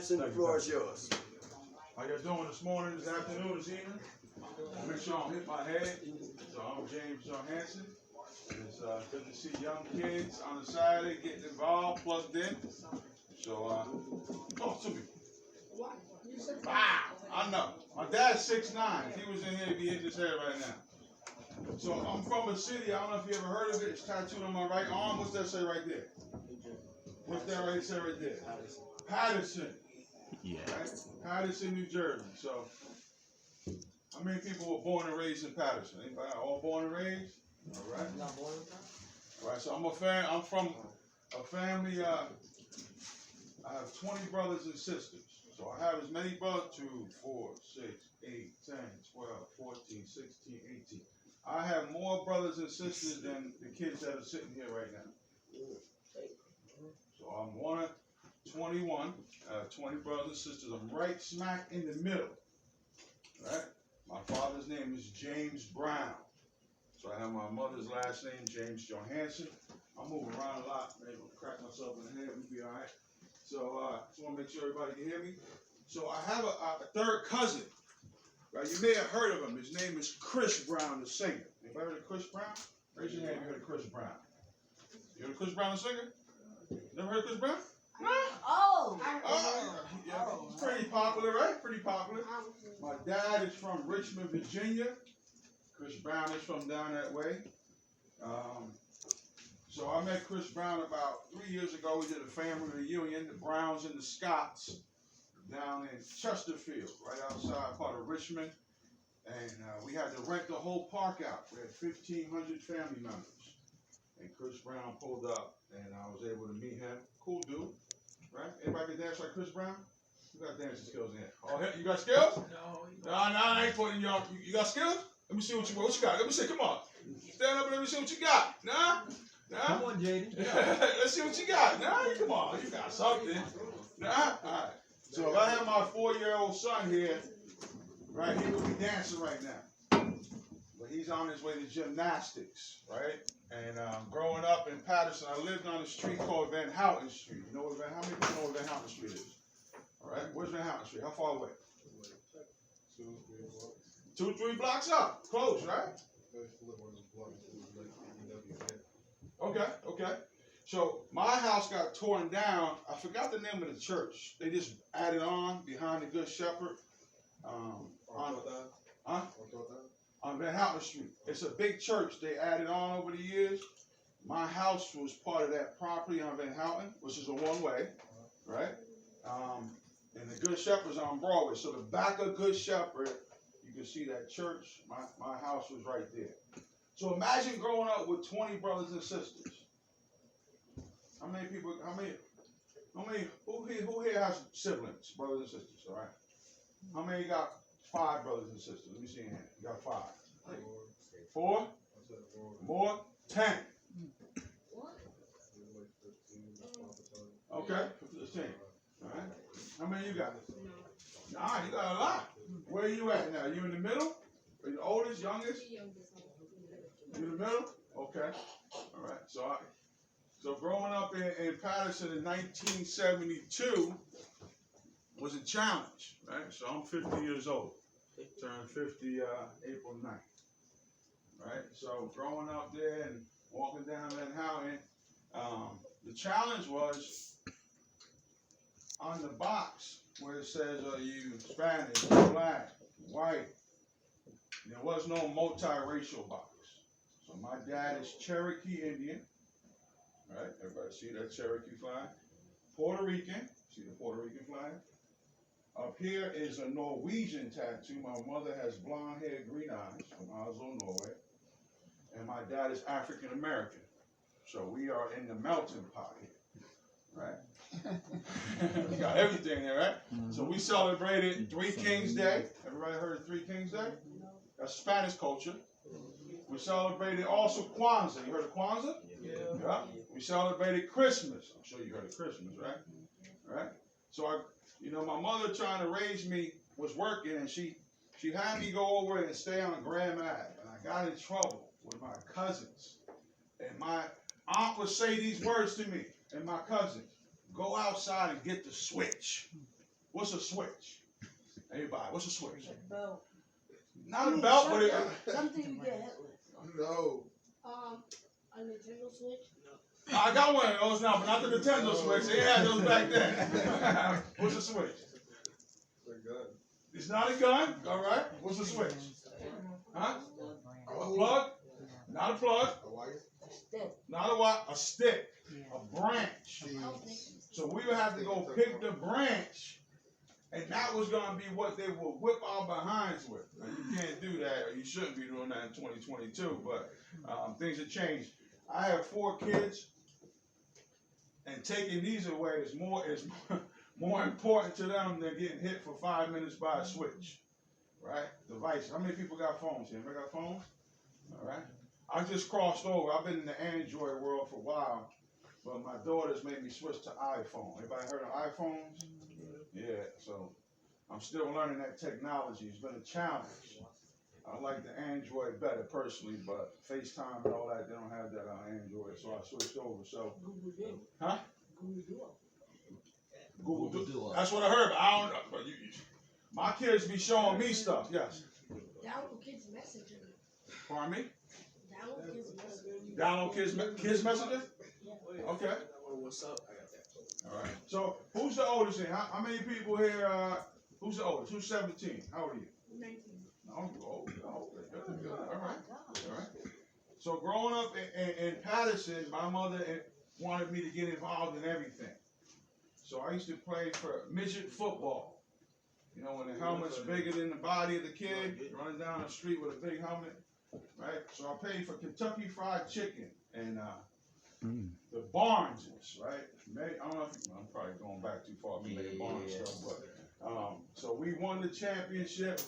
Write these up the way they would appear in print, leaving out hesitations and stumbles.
Paterson, the floor is yours. How y'all doing this morning, this afternoon, this evening? Make sure I don't hit my head. So I'm James Johansson. It's good to see young kids on the Saturday getting involved, plugged in. So talk to me. Wow, I know. My dad's 6'9". If he was in here, he'd be hitting his head right now. So I'm from a city, I don't know if you ever heard of it. It's tattooed on my right arm. What's that say right there? What's that say right there? Paterson. Yeah. Right? Paterson, New Jersey. So, how many people were born and raised in Paterson? Anybody all born and raised? All right. All right. So I'm from a family. I have 20 brothers and sisters. So I have as many brothers, 2, 4, 6, 8, 10, 12, 14, 16, 18. I have more brothers and sisters than the kids that are sitting here right now. So I'm one of 21. I have 20 brothers and sisters. I'm right smack in the middle. Right? My father's name is James Brown. So I have my mother's last name, James Johansson. I move around a lot. Maybe I'll crack myself in the head. We'll be all right. So I just want to make sure everybody can hear me. So I have a third cousin. Right? You may have heard of him. His name is Chris Brown, the singer. Anybody heard of Chris Brown? Raise your hand if you heard of Chris Brown. You heard of Chris Brown, the singer? Never heard of Chris Brown? No? Yeah, he's pretty popular, right? Pretty popular. My dad is from Richmond, Virginia. Chris Brown is from down that way. So I met Chris Brown about 3 years ago. We did a family reunion, the Browns and the Scotts, down in Chesterfield, right outside part of Richmond. And we had to rent the whole park out. We had 1,500 family members. And Chris Brown pulled up, and I was able to meet him. Cool dude, right? Anybody can dance like Chris Brown? You got dancing skills in here. Oh, you got skills? No, I ain't putting y'all. You got skills? Let me see what you got. Let me see. Come on. Stand up and let me see what you got. Nah? Come on, JD. Let's see what you got. Nah, come on. You got something. Nah? All right. So if I have my 4-year-old son here, right, he would be dancing right now. But he's on his way to gymnastics, right? And growing up in Paterson, I lived on a street called Van Houten Street. You know what how many people know what Van Houten Street is? All right, where's Van Houten Street? How far away? 2, 3 blocks up. Close, right? Okay. So my house got torn down. I forgot the name of the church. They just added on behind the Good Shepherd. On Van Houten Street. It's a big church. They added on over the years. My house was part of that property on Van Houten, which is a one-way, right? And the Good Shepherd's on Broadway. So the back of Good Shepherd, you can see that church. My house was right there. So imagine growing up with 20 brothers and sisters. How many people? Who here has siblings, brothers and sisters? All right. How many got 5 brothers and sisters? Let me see your hand. You got 5. 4? More? 10. Okay, 15. All right. How many you got? Nah, you got a lot. Where are you at now? You in the middle? Are you the oldest, youngest? You in the middle? Okay. All right. So growing up in Paterson in 1972 was a challenge, right? So I'm 50 years old. Turned 50 April 9th, right? So growing up there and walking down Van Houten, the challenge was on the box where it says, are you Spanish, black, white? There was no multiracial box. So my dad is Cherokee Indian, right? Everybody see that Cherokee flag? Puerto Rican, see the Puerto Rican flag? Up here is a Norwegian tattoo. My mother has blonde hair, green eyes from Oslo, Norway. And my dad is African American. So we are in the melting pot here, right? We got everything there, right? So we celebrated Three Kings Day. Everybody heard of Three Kings Day? That's Spanish culture. We celebrated also Kwanzaa. You heard of Kwanzaa? Yeah. We celebrated Christmas. I'm sure you heard of Christmas, right? Right? So my mother trying to raise me was working, and she had me go over and stay on Graham Ave, and I got in trouble with my cousins. And my aunt would say these words to me and my cousins: go outside and get the switch. What's a switch? Anybody, what's a switch? A belt. Not a belt, but it, Something you get hit with. No. A Nintendo Switch? I got one of those now, but not the Nintendo Switch. They had those back then. What's a switch? They're good. It's not a gun, all right? What's a switch? Huh? A plug? Not a plug. A wire? A stick. Not a what? A stick. A branch. So we would have to go pick the branch, and that was going to be what they would whip our behinds with. Now, you can't do that, or you shouldn't be doing that in 2022, but things have changed. I have 4 kids, and taking these away is more important to them than getting hit for 5 minutes by a switch, right? Device. How many people got phones here? Anybody got phones? All right. I just crossed over. I've been in the Android world for a while, but my daughters made me switch to iPhone. Anybody heard of iPhones? Yeah. So I'm still learning that technology. It's been a challenge. I like the Android better personally, but FaceTime and all that, they don't have that on Android, so I switched over. So, Google Duo. huh? Google Duo. Google Duo. That's what I heard. But I don't know. But my kids be showing me stuff. Yes. Download Kids Messenger. Pardon me? Download Kids Messenger. Download kids Messenger? Yeah. Okay. What's up? I got that. All right. So who's the oldest here? How many people here? Who's the oldest? Who's 17? How old are you? 19. No, you're old. You're old. Good. All right. All right. So growing up in Paterson, my mother wanted me to get involved in everything. So I used to play for midget football. You know, when the helmet's bigger than the body of the kid, running down the street with a big helmet, right? So I played for Kentucky Fried Chicken and the Barneses, right? I don't know if I'm probably going back too far from the Barnes stuff, but so we won the championship,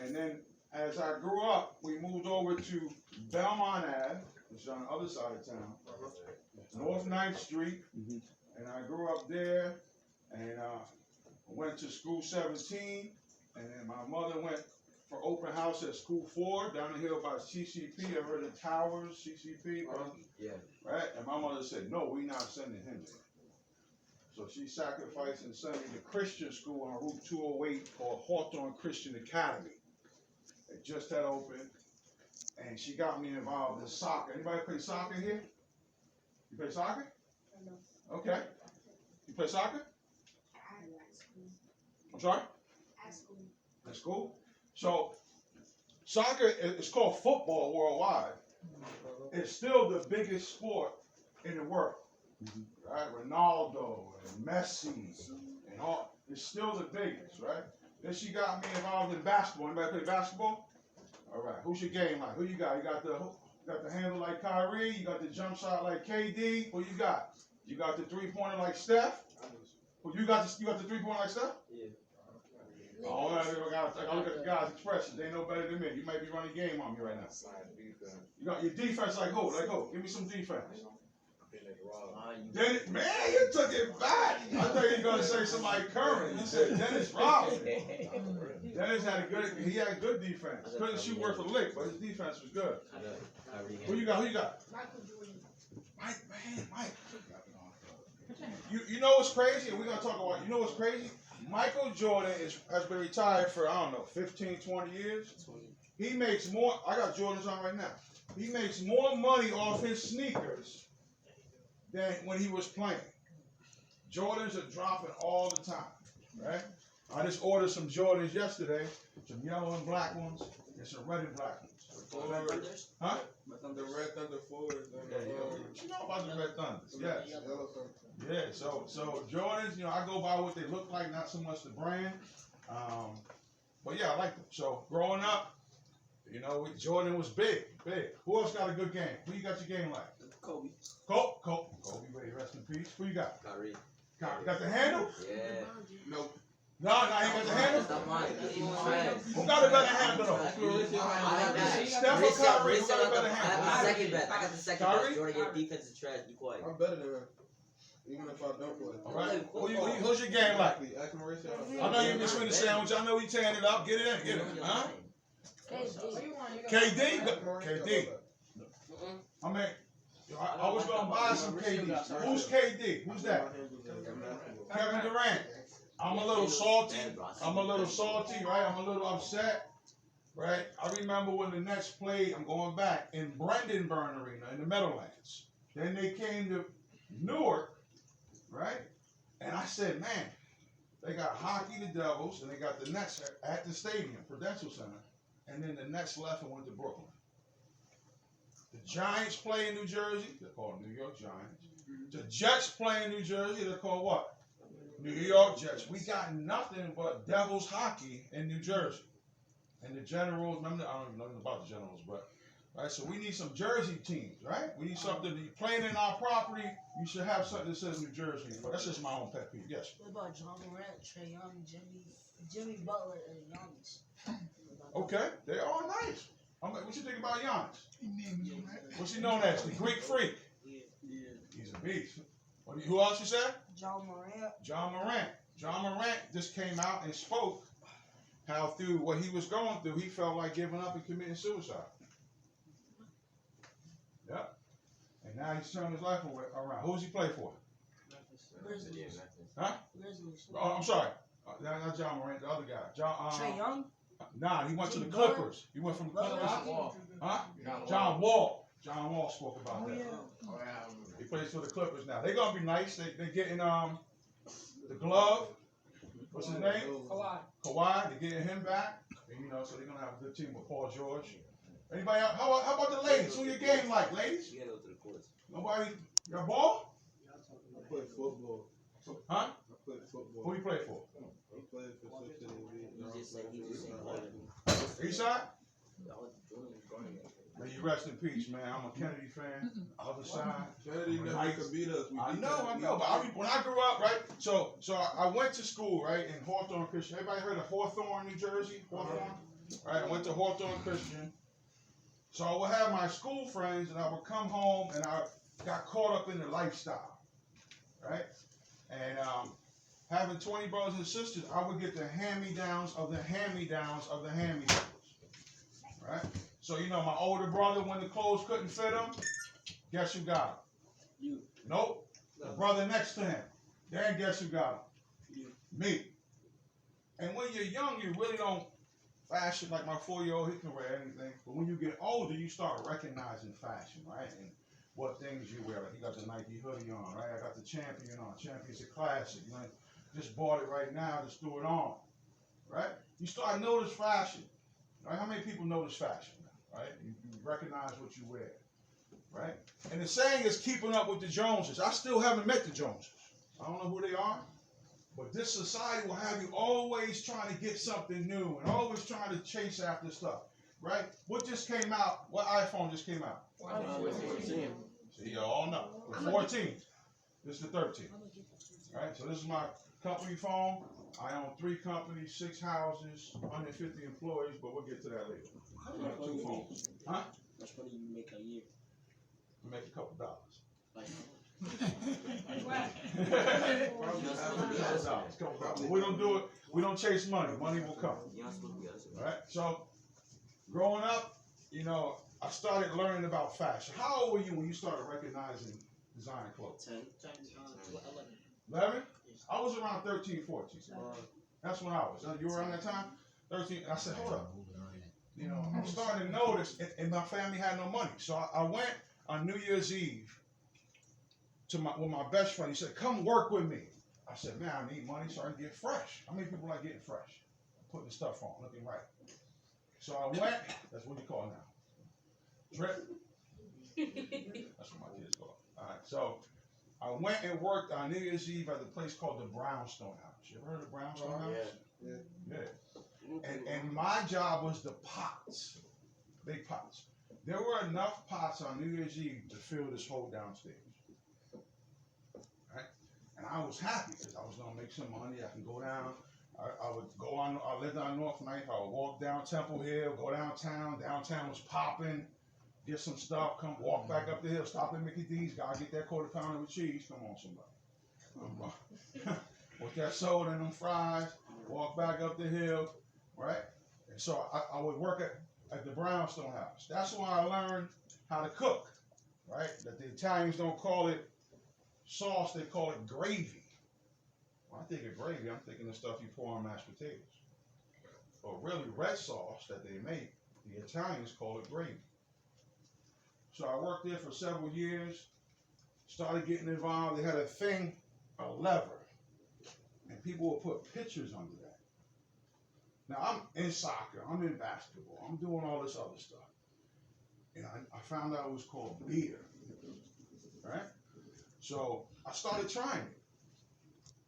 and then as I grew up, we moved over to Belmont Ave, which is on the other side of town, North 9th Street, and I grew up there, and went to school 17, and then my mother went for open house at school 4 down the hill by CCP. I heard the Towers, CCP, Yeah. right? And my mother said, no, we're not sending him there. So she sacrificed and sent me to Christian school on Route 208 called Hawthorne Christian Academy. It just had opened, and she got me involved in soccer. Anybody play soccer here? You play soccer? No. Okay. You play soccer? At school. I'm sorry? At school. At school? So, soccer is called football worldwide. It's still the biggest sport in the world. Right? Ronaldo and Messi and all. It's still the biggest, right? Then she got me involved in basketball. Anybody play basketball? All right. Who's your game like? Who you got? You got the handle like Kyrie. You got the jump shot like KD. Who you got? You got the 3-pointer like Steph. Who you got the 3-pointer like Steph? Yeah. Oh, I gotta look at the guys' expressions. They know better than me. You might be running game on me right now. You got your defense like who? Like who? Give me some defense. Dennis, man, you took it back. I thought you were gonna say somebody current. You said Dennis Rodman. Dennis had a good defense. Couldn't shoot worth a lick, but his defense was good. Who you got? Michael Jordan. Mike. You know what's crazy? And we're gonna talk about. You know what's crazy? Michael Jordan has been retired for, I don't know, 15, 20 years. He makes more, I got Jordans on right now. He makes more money off his sneakers than when he was playing. Jordans are dropping all the time, right? I just ordered some Jordans yesterday, some yellow and black ones, and some red and black ones. Huh? The Red Thunder Forward. You know about the Red Thunders, yes. Yeah, so Jordans, I go by what they look like, not so much the brand. But yeah, I like them. So growing up, Jordan was big. Who else got a good game? Who you got your game like? Kobe. Kobe, ready, rest in peace. Who you got? Kyrie. Got the handle? Yeah. Nope. No, he got the handle? That's not mine. Who got a better handle though? Steph or Kyrie? Who got a better I handle? got the second bet. Kyrie? Jordan, your defense is trash. Be quiet. I'm better than him. Even if I don't play. All right. Who's your game like? I know you're between the sandwich. I know we tearing it up. Get it in. Huh? KD. I mean, I was going to buy some KD. Who's KD? Who's that? Kevin Durant. I'm a little salty. I'm a little salty, right? I'm a little upset, right? I remember when the Nets played, I'm going back, in Brendanburn Arena in the Meadowlands. Then they came to Newark, right? And I said, man, they got hockey, the Devils, and they got the Nets at the stadium, Prudential Center. And then the Nets left and went to Brooklyn. The Giants play in New Jersey. They're called New York Giants. The Jets play in New Jersey. They're called what? New York Jets. We got nothing but Devils hockey in New Jersey. And the Generals, remember, I don't even know nothing about the Generals, but, right, so we need some Jersey teams, right? We need something to be playing in our property. You should have something that says New Jersey. But that's just my own pet peeve. Yes. What about John Morant, Trae Young, Jimmy Butler, and Giannis? Okay, they are nice. What you think about Giannis? What's he known as? The Greek Freak. He's a beast. Who else you said? John Morant. John Morant. John Morant just came out and spoke how through what he was going through, he felt like giving up and committing suicide. Yep. And now he's turned his life around. Who does he play for? Grizzlies. Huh? Grizzlies. Oh, I'm sorry. Not John Morant, the other guy. Trae Young. Nah, he went to the Jimmy Butler? Clippers. He went from the Butler? Clippers. Huh? John Wall. John Wall spoke about that. Yeah. He plays for the Clippers now. They're gonna be nice. They're getting the glove. What's his name? Kawhi. They're getting him back. And, so they're gonna have a good team with Paul George. Anybody else? How about the ladies? Who your game like, ladies? You gotta go to the courts. Nobody? Your ball? I play football. Huh? I play football. Who you play for? I play for He just said called Eastside? it. May you rest in peace, man. I'm a Kennedy fan. Other side. Kennedy never could beat us. I know. But when I grew up, right? So I went to school, right, in Hawthorne Christian. Everybody heard of Hawthorne, New Jersey? Hawthorne? Right, I went to Hawthorne Christian. So I would have my school friends, and I would come home, and I got caught up in the lifestyle, right? And having 20 brothers and sisters, I would get the hand-me-downs of the hand-me-downs of the hand-me-downs, right? So, my older brother, when the clothes couldn't fit him, guess who got him? You. Nope. The brother next to him. Then guess who got him? You. Me. And when you're young, you really don't fashion. Like my 4-year-old, he can wear anything. But when you get older, you start recognizing fashion, right? And what things you wear. Like you got the Nike hoodie on, right? I got the Champion on. Champion's a classic. Just bought it right now, just threw it on, right? You start notice fashion, right? How many people notice fashion? Right? You recognize what you wear, right? And the saying is keeping up with the Joneses. I still haven't met the Joneses. I don't know who they are, but this society will have you always trying to get something new and always trying to chase after stuff, right? What just came out? What iPhone just came out? 14. See, you all know. The 14. This is the 13. Right? So this is my company phone. I own 3 companies, 6 houses, 150 employees, but we'll get to that later. I have 2 phones. Huh? How much money you make a year? We make a couple dollars. We don't do it. We don't chase money. Money will come. Right? So, growing up, I started learning about fashion. How old were you when you started recognizing designer clothes? 10. 11? I was around 13, 14. That's when I was. You were around that time? 13. And I said, hold up. I'm starting to notice, and my family had no money. So I went on New Year's Eve with my best friend. He said, come work with me. I said, man, I need money so I can get fresh. How many people like getting fresh? Putting stuff on, looking right. So I went, that's what you call it now. Drip. That's what my kids call it. All right, so I went and worked on New Year's Eve at a place called the Brownstone House. You ever heard of the Brownstone House? Yeah. And my job was the pots, big pots. There were enough pots on New Year's Eve to fill this whole downstairs. Right? And I was happy because I was going to make some money. I can go down. I would go on, I lived on North Ninth. I would walk down Temple Hill, go downtown. Downtown was popping. Get some stuff, come walk back up the hill, stop at Mickey D's. Gotta get that quarter pounder with cheese. Come on, somebody. With that soda and them fries, walk back up the hill. Right? And so I would work at the Brownstone House. That's why I learned how to cook, right? That the Italians don't call it sauce, they call it gravy, I think of gravy, I'm thinking the stuff you pour on mashed potatoes. But really, red sauce that they make, the Italians call it gravy. So I worked there for several years, started getting involved. They had a thing, a lever, and people would put pictures under that. Now I'm in soccer, I'm in basketball, I'm doing all this other stuff. And I found out it was called beer, right? So I started trying it.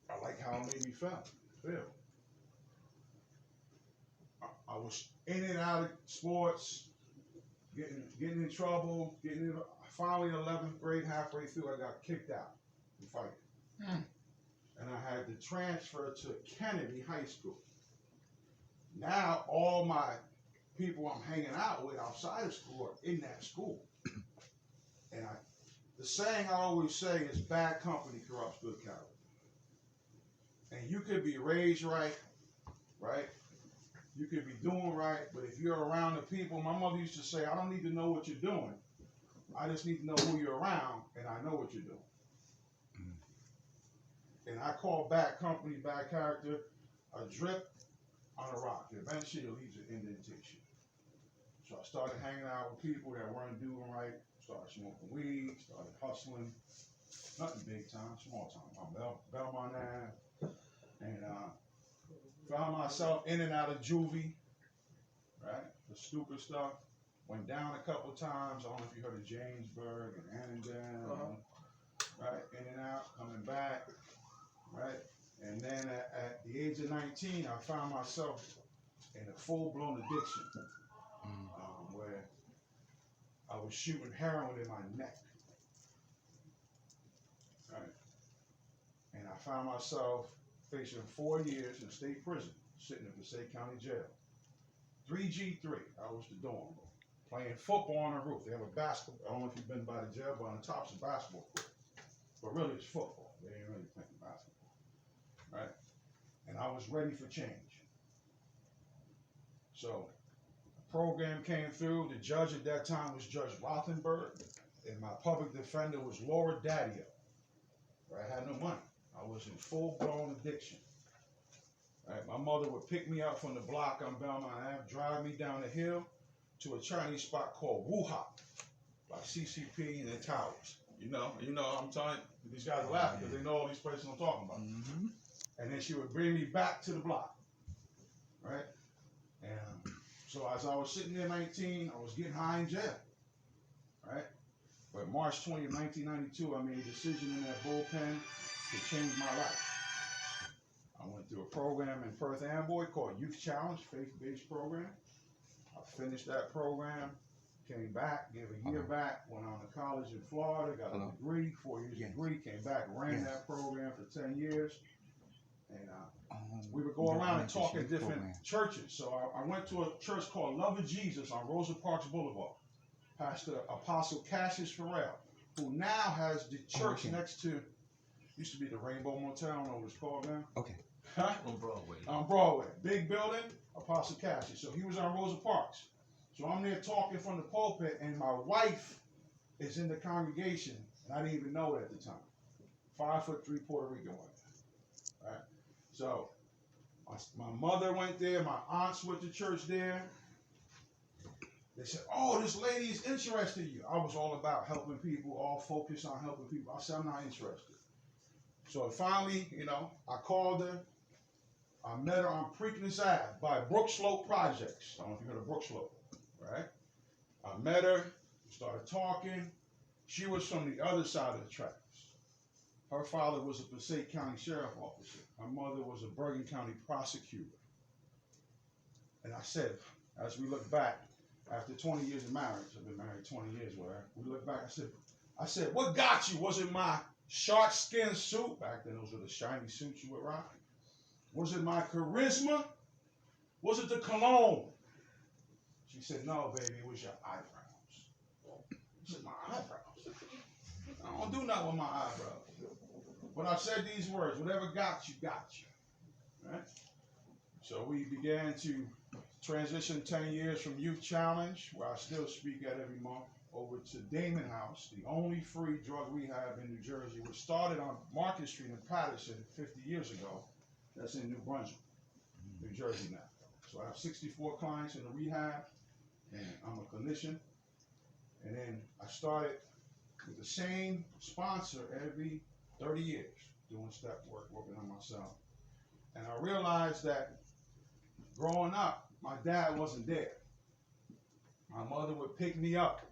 I like how it made me feel. I was in and out of sports, getting in trouble, finally in 11th grade, halfway through, I got kicked out in fighting. And I had to transfer to Kennedy High School. Now all my people I'm hanging out with outside of school are in that school. And the saying I always say is bad company corrupts good character. And you could be raised right? You could be doing right, but if you're around the people, my mother used to say, I don't need to know what you're doing. I just need to know who you're around, and I know what you're doing. And I call bad company, bad character, a drip on a rock. Eventually it leaves an indentation. So I started hanging out with people that weren't doing right, started smoking weed, started hustling. Nothing big time, small time. I'm Belmont Ave. And found myself in and out of juvie, right? The stupid stuff. Went down a couple times. I don't know if you heard of Jamesburg and Annandale, right? In and out, coming back, right? And then at the age of 19, I found myself in a full-blown addiction, where I was shooting heroin in my neck, right? And I found myself facing 4 years in state prison, sitting in Passaic County Jail. 3G3, I was the dorm, playing football on the roof. They have a basketball, I don't know if you've been by the jail, but on the top's a basketball court. But really it's football, they ain't really playing basketball, right? And I was ready for change. So, the program came through, the judge at that time was Judge Rothenberg, and my public defender was Laura Daddio. Right? I had no money. I was in full-blown addiction. Right? My mother would pick me up from the block on Belmont Ave, drive me down the hill to a Chinese spot called Wu Hop, like CCP and the Towers. You know, I'm telling you, these guys are laughing because they know all these places I'm talking about. Mm-hmm. And then she would bring me back to the block, right? And so as I was sitting there 19, I was getting high in jail, right? But March 20th, 1992, I made a decision in that bullpen to change my life. I went through a program in Perth Amboy called Youth Challenge, faith-based program. I finished that program, came back, gave a year back, went on to college in Florida, got a degree, 4 years degree, came back, ran that program for 10 years. And we would go around and talk in different churches. So I went to a church called Love of Jesus on Rosa Parks Boulevard. Pastor Apostle Cassius Farrell, who now has the church next to, used to be the Rainbow Motel, I don't know what it's called now. Okay. Huh? On Broadway. On Broadway. Big building, Apostle Cassius. So he was on Rosa Parks. So I'm there talking from the pulpit, and my wife is in the congregation, and I didn't even know it at the time. 5'3" Puerto Rican woman. Right? So my mother went there, my aunts went to church there. They said, oh, this lady is interested in you. I was all about helping people, all focused on helping people. I said, I'm not interested. So finally, I called her. I met her on Preakness Ave by Brook Slope Projects. I don't know if you heard of Brook Slope, right? I met her, started talking. She was from the other side of the tracks. Her father was a Passaic County Sheriff officer. My mother was a Bergen County prosecutor. And I said, as we look back, after 20 years of marriage, I've been married 20 years with her, we look back, I said, what got you? Was it my shark skin suit? Back then, those were the shiny suits you would rock. Was it my charisma? Was it the cologne? She said, no, baby, it was your eyebrows. I said, my eyebrows? I don't do nothing with my eyebrows. But I said these words, whatever got you, right? So we began to transition 10 years from Youth Challenge, where I still speak at every month, over to Damon House, the only free drug rehab in New Jersey, which started on Market Street in Paterson 50 years ago. That's in New Brunswick, New Jersey now. So I have 64 clients in the rehab, and I'm a clinician. And then I started with the same sponsor every 30 years, doing step work, working on myself. And I realized that growing up, my dad wasn't there. My mother would pick me up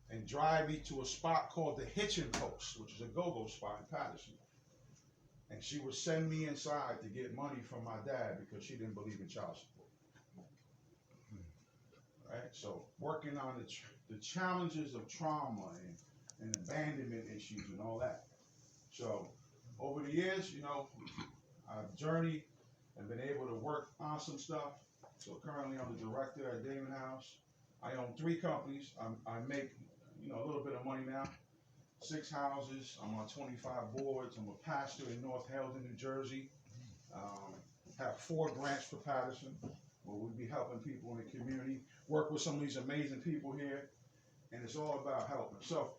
and drive me to a spot called the Hitching Post, which is a go-go spot in Paterson. And she would send me inside to get money from my dad because she didn't believe in child support. Right? So working on the challenges of trauma and abandonment issues and all that. So over the years, you know, I've journeyed and been able to work on some stuff. So currently I'm the director at Damon House. I own 3 companies. I make, you know, a little bit of money now. 6 houses. I'm on 25 boards. I'm a pastor in North Haledon, New Jersey. Have 4 grants for Paterson, where we'll be helping people in the community. Work with some of these amazing people here, and it's all about helping. So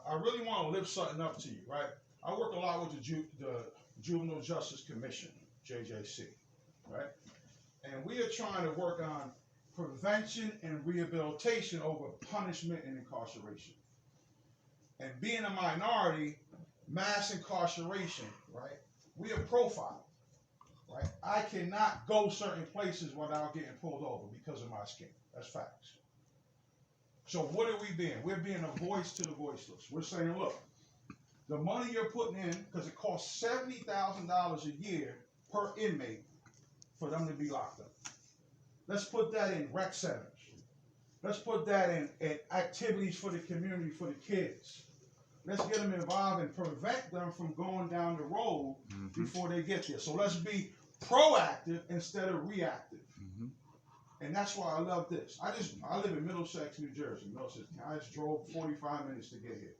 I really want to lift something up to you, right? I work a lot with the Juvenile Justice Commission, JJC, right? And we are trying to work on prevention and rehabilitation over punishment and incarceration. And being a minority, mass incarceration, right? We are profiled, right? I cannot go certain places without getting pulled over because of my skin. That's facts. So what are we being? We're being a voice to the voiceless. We're saying, look, the money you're putting in, because it costs $70,000 a year per inmate for them to be locked up. Let's put that in rec centers. Let's put that in activities for the community, for the kids. Let's get them involved and prevent them from going down the road before they get there. So let's be proactive instead of reactive. And that's why I love this. I live in Middlesex, New Jersey. Middlesex. I just drove 45 minutes to get here,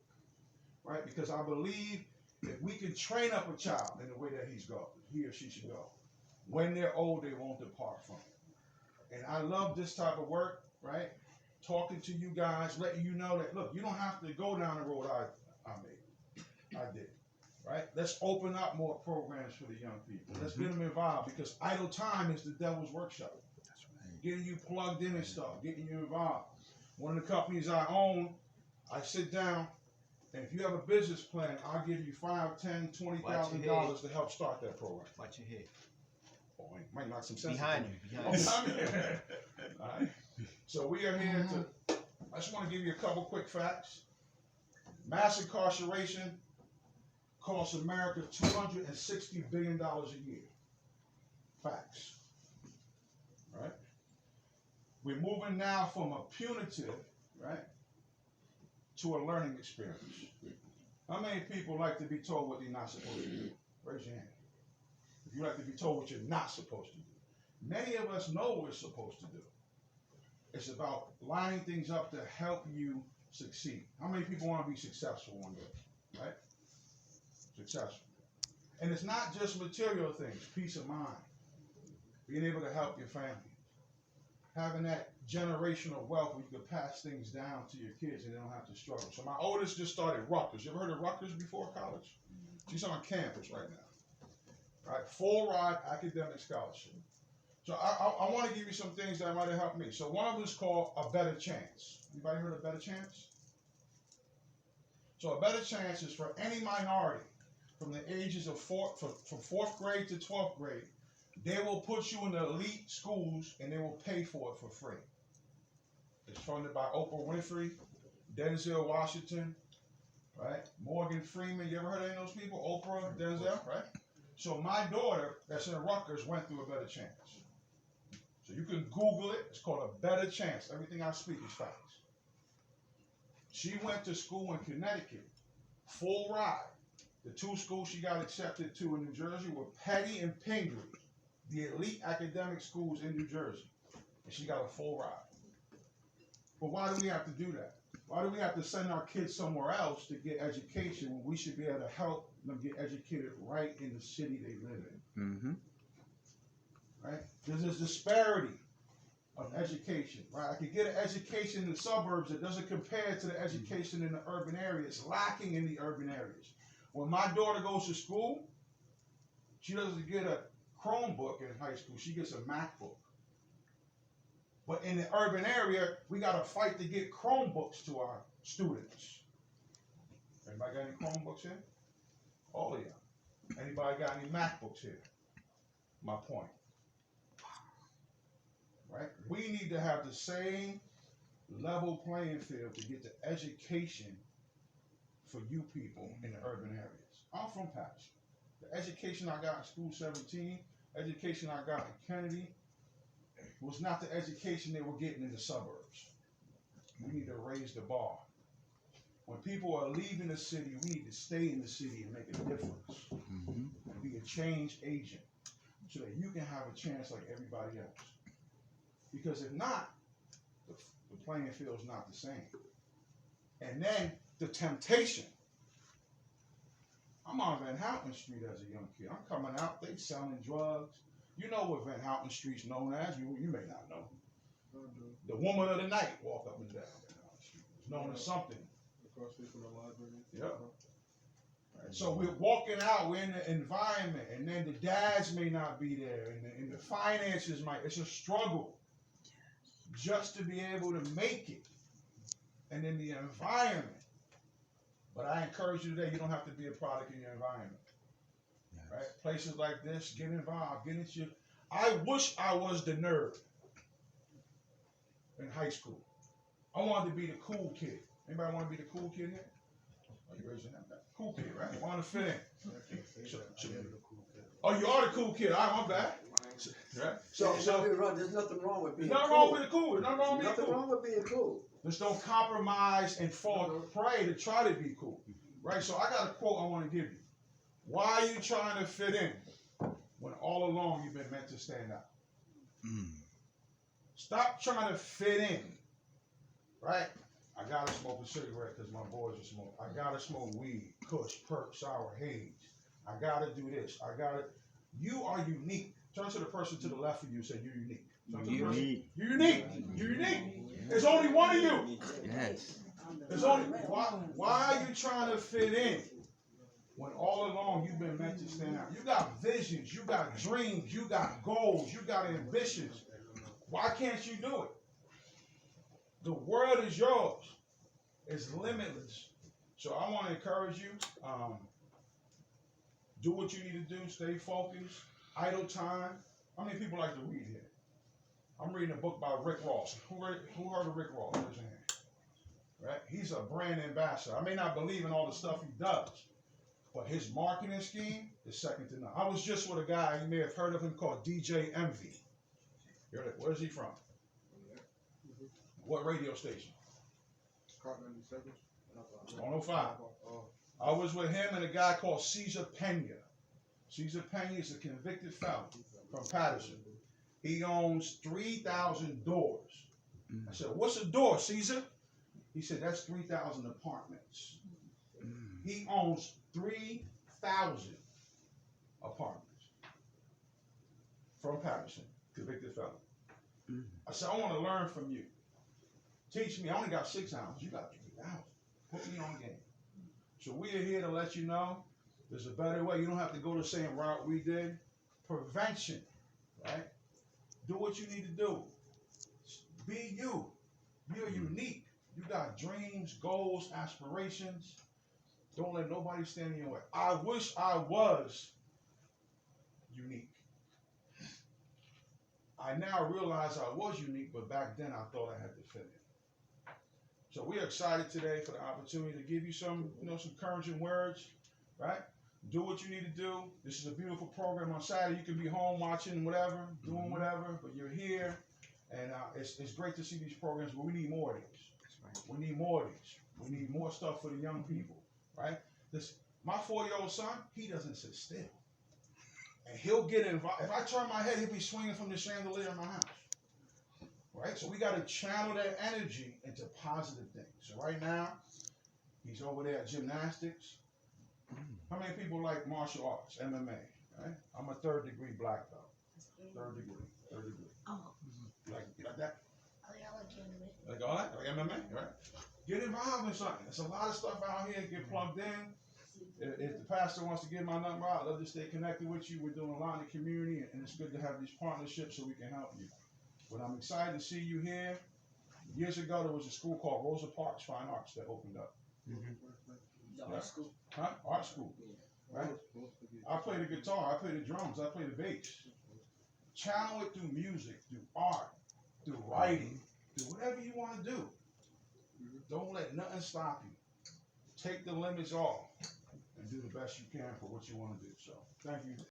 right? Because I believe if we can train up a child in the way that he or she should go, when they're old, they won't depart from it. And I love this type of work, right? Talking to you guys, letting you know that, look, you don't have to go down the road I made. I did, right? Let's open up more programs for the young people. Let's get them involved, because idle time is the devil's workshop. That's right. Getting you plugged in and stuff, getting you involved. One of the companies I own, I sit down, and if you have a business plan, I'll give you $5, $10, $20,000 to help start that program. Watch your head. Oh, might knock some sense. Behind you. Behind you. All right. So we are here to, I just want to give you a couple quick facts. Mass incarceration costs America $260 billion a year. Facts. All right. We're moving now from a punitive, right, to a learning experience. How many people like to be told what they're not supposed to do? Raise your hand. If you like to be told what you're not supposed to do. Many of us know what we're supposed to do. It's about lining things up to help you succeed. How many people want to be successful one day, right? Successful. And it's not just material things, peace of mind, being able to help your family, having that generational wealth where you can pass things down to your kids and they don't have to struggle. So my oldest just started Rutgers. You ever heard of Rutgers before college? She's on campus right now. Right, full ride academic scholarship. So I want to give you some things that might have helped me. So one of them is called A Better Chance. Anybody heard of Better Chance? So A Better Chance is for any minority from the ages of from 4th grade to 12th grade. They will put you in the elite schools and they will pay for it for free. It's funded by Oprah Winfrey, Denzel Washington, right? Morgan Freeman. You ever heard of any of those people? Oprah, Denzel, right? So my daughter, that's in Rutgers, went through A Better Chance. So you can Google it. It's called A Better Chance. Everything I speak is facts. She went to school in Connecticut, full ride. The 2 schools she got accepted to in New Jersey were Petty and Pingree, the elite academic schools in New Jersey. And she got a full ride. But why do we have to do that? Why do we have to send our kids somewhere else to get education when we should be able to help them get educated right in the city they live in? Right? There's this disparity of education, right? I could get an education in the suburbs that doesn't compare to the education in the urban areas, lacking in the urban areas. When my daughter goes to school, she doesn't get a Chromebook in high school, she gets a MacBook. But in the urban area, we got to fight to get Chromebooks to our students. Anybody got any Chromebooks here? All of y'all. Anybody got any MacBooks here? My point. Right? We need to have the same level playing field to get the education for you people in the urban areas. I'm from Paterson. The education I got in School 17, education I got in Kennedy, was not the education they were getting in the suburbs. We need to raise the bar. When people are leaving the city, we need to stay in the city and make a difference. And be a change agent so that you can have a chance like everybody else. Because if not, the playing field is not the same. And then the temptation. I'm on Van Houten Street as a young kid. I'm coming out, they selling drugs. You know what Van Houten Street's known as. You may not know. The woman of the night walk up and down Van Houten Street. It's known as something. Across the street from the library. Yeah. Right. So we're walking out, we're in the environment, and then the dads may not be there, and the finances might. It's a struggle just to be able to make it. And then the environment. But I encourage you today, you don't have to be a product in your environment. Right? Places like this, get involved, get into. I wish I was the nerd in high school. I wanted to be the cool kid. Anybody want to be the cool kid here? Oh, you raising that? Cool kid, right? Want to fit in. Oh, you are the cool kid. All right, I'm back. Right? There's nothing wrong with being nothing cool. wrong with being cool. Nothing wrong with being Nothing cool. wrong with being cool. Just don't compromise and fall prey to try to be cool. Right? So I got a quote I want to give you. Why are you trying to fit in when all along you've been meant to stand out? Stop trying to fit in. Right? I gotta smoke a cigarette because my boys are smoking. I gotta smoke weed, kush, perk, sour, haze. I gotta do this. You are unique. Turn to the person to the left of you and say, you're unique. You're unique. You're unique. You're unique. There's only one of you. Yes. There's only why are you trying to fit in when all along you've been meant to stand out? You got visions, you got dreams, you got goals, you got ambitions. Why can't you do it? The world is yours. It's limitless. So I want to encourage you. Do what you need to do. Stay focused. Idle time. How many people like to read here? I'm reading a book by Rick Ross. Who heard of Rick Ross? Raise your hand. Right? He's a brand ambassador. I may not believe in all the stuff he does, but his marketing scheme is second to none. I was just with a guy, you may have heard of him, called DJ Envy. Where's he from? What radio station? 105. I was with him and a guy called Caesar Pena. Caesar Pena is a convicted felon from Paterson. He owns 3,000 doors. I said, what's a door, Caesar? He said, that's 3,000 apartments. He owns 3,000 apartments from Paterson, convicted felon. I said, I want to learn from you. Teach me. I only got 6 ounces. You got 3,000. Put me on game. So we are here to let you know there's a better way. You don't have to go the same route we did. Prevention, right? Do what you need to do. Be you. You're unique. You got dreams, goals, aspirations. Don't let nobody stand in your way. I wish I was unique. I now realize I was unique, but back then I thought I had to fit in. So we're excited today for the opportunity to give you some encouraging words, right? Do what you need to do. This is a beautiful program on Saturday. You can be home watching whatever, doing whatever, but you're here, and it's great to see these programs, but we need more of these. We need more of these. We need more stuff for the young people, right? My 4-year-old son, he doesn't sit still. And he'll get involved. If I turn my head, he'll be swinging from the chandelier in my house. Right? So we got to channel that energy into positive things. So right now, he's over there at gymnastics. How many people like martial arts, MMA? Right? I'm a 3rd degree black belt. 3rd degree. 3rd degree. Oh. You like that? telling you something. There's a lot of stuff out here. Get plugged in. If the pastor wants to give my number out, I'd love to stay connected with you. We're doing a lot in the community, and it's good to have these partnerships so we can help you. But I'm excited to see you here. Years ago, there was a school called Rosa Parks Fine Arts that opened up. The Yeah. art school. Huh? Art school. Right? I play the guitar. I play the drums. I play the bass. Channel it through music, through art, through writing, through whatever you want to do. Don't let nothing stop you. Take the limits off and do the best you can for what you want to do. So, thank you.